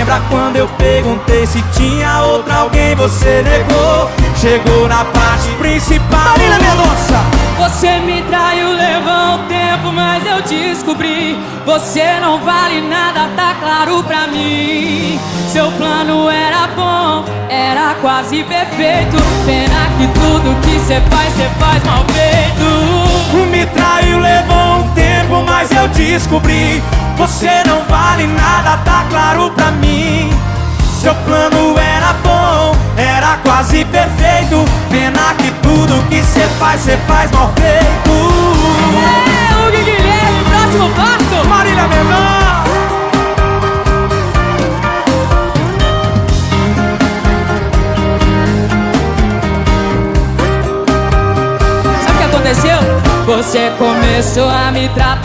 Lembra quando eu perguntei se tinha outra alguém, você negou. Chegou na parte principal, Marília Mendonça. Você me traiu, levou um tempo, mas eu descobri. Você não vale nada, tá claro pra mim. Seu plano era bom, era quase perfeito. Pena que tudo que cê faz mal feito. Me traiu, levou um tempo, mas eu descobri. Você não vale nada, tá claro pra mim. Seu plano era bom, era quase perfeito. Pena que tudo que cê faz mal feito. É, Hugo Guilherme, próximo passo. Marília Mendonça. Sabe o que aconteceu? Você começou a me tratar